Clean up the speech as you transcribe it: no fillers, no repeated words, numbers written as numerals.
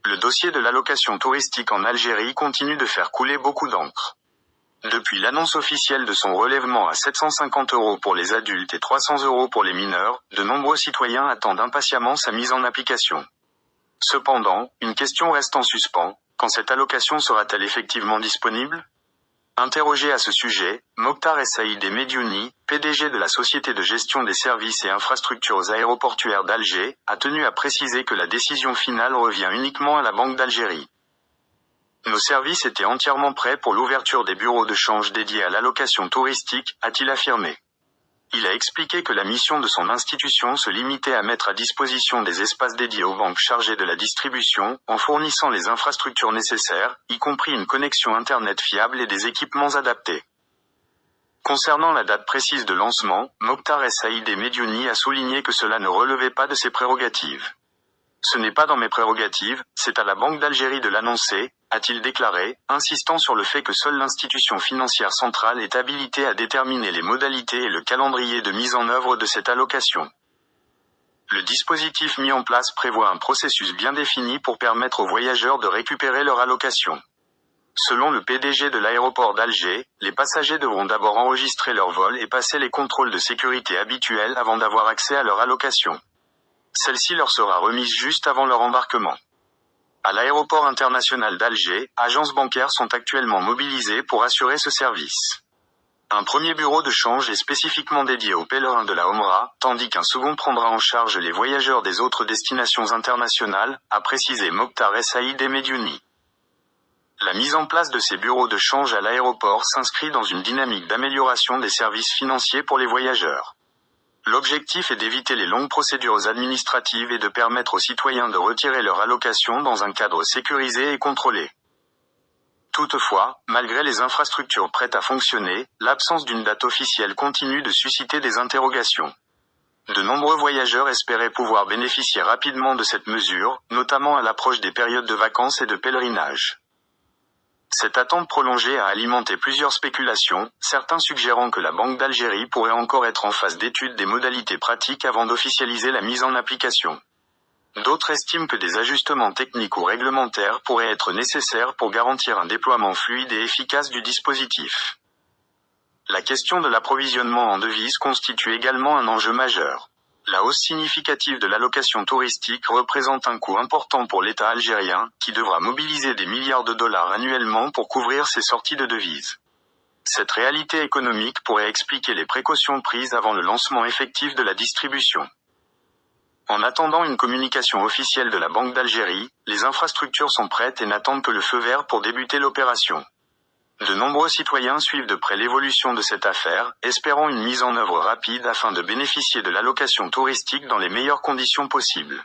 Le dossier de l'allocation touristique en Algérie continue de faire couler beaucoup d'encre. Depuis l'annonce officielle de son relèvement à 750 € pour les adultes et 300 € pour les mineurs, de nombreux citoyens attendent impatiemment sa mise en application. Cependant, une question reste en suspens: quand cette allocation sera-t-elle effectivement disponible? Interrogé à ce sujet, Mokhtar Essaïd Mediouni, PDG de la Société de gestion des services et infrastructures aéroportuaires d'Alger, a tenu à préciser que la décision finale revient uniquement à la Banque d'Algérie. Nos services étaient entièrement prêts pour l'ouverture des bureaux de change dédiés à l'allocation touristique, a-t-il affirmé. Il a expliqué que la mission de son institution se limitait à mettre à disposition des espaces dédiés aux banques chargées de la distribution, en fournissant les infrastructures nécessaires, y compris une connexion Internet fiable et des équipements adaptés. Concernant la date précise de lancement, Mokhtar Essaïd Mediouni a souligné que cela ne relevait pas de ses prérogatives. Ce n'est pas dans mes prérogatives, c'est à la Banque d'Algérie de l'annoncer, a-t-il déclaré, insistant sur le fait que seule l'institution financière centrale est habilitée à déterminer les modalités et le calendrier de mise en œuvre de cette allocation. Le dispositif mis en place prévoit un processus bien défini pour permettre aux voyageurs de récupérer leur allocation. Selon le PDG de l'aéroport d'Alger, les passagers devront d'abord enregistrer leur vol et passer les contrôles de sécurité habituels avant d'avoir accès à leur allocation. Celle-ci leur sera remise juste avant leur embarquement. À l'aéroport international d'Alger, agences bancaires sont actuellement mobilisées pour assurer ce service. Un premier bureau de change est spécifiquement dédié aux pèlerins de la Omra, tandis qu'un second prendra en charge les voyageurs des autres destinations internationales, a précisé Mokhtar Essaïd Mediouni. La mise en place de ces bureaux de change à l'aéroport s'inscrit dans une dynamique d'amélioration des services financiers pour les voyageurs. L'objectif est d'éviter les longues procédures administratives et de permettre aux citoyens de retirer leur allocation dans un cadre sécurisé et contrôlé. Toutefois, malgré les infrastructures prêtes à fonctionner, l'absence d'une date officielle continue de susciter des interrogations. De nombreux voyageurs espéraient pouvoir bénéficier rapidement de cette mesure, notamment à l'approche des périodes de vacances et de pèlerinage. Cette attente prolongée a alimenté plusieurs spéculations, certains suggérant que la Banque d'Algérie pourrait encore être en phase d'étude des modalités pratiques avant d'officialiser la mise en application. D'autres estiment que des ajustements techniques ou réglementaires pourraient être nécessaires pour garantir un déploiement fluide et efficace du dispositif. La question de l'approvisionnement en devises constitue également un enjeu majeur. La hausse significative de l'allocation touristique représente un coût important pour l'État algérien, qui devra mobiliser des milliards de dollars annuellement pour couvrir ses sorties de devises. Cette réalité économique pourrait expliquer les précautions prises avant le lancement effectif de la distribution. En attendant une communication officielle de la Banque d'Algérie, les infrastructures sont prêtes et n'attendent que le feu vert pour débuter l'opération. De nombreux citoyens suivent de près l'évolution de cette affaire, espérant une mise en œuvre rapide afin de bénéficier de l'allocation touristique dans les meilleures conditions possibles.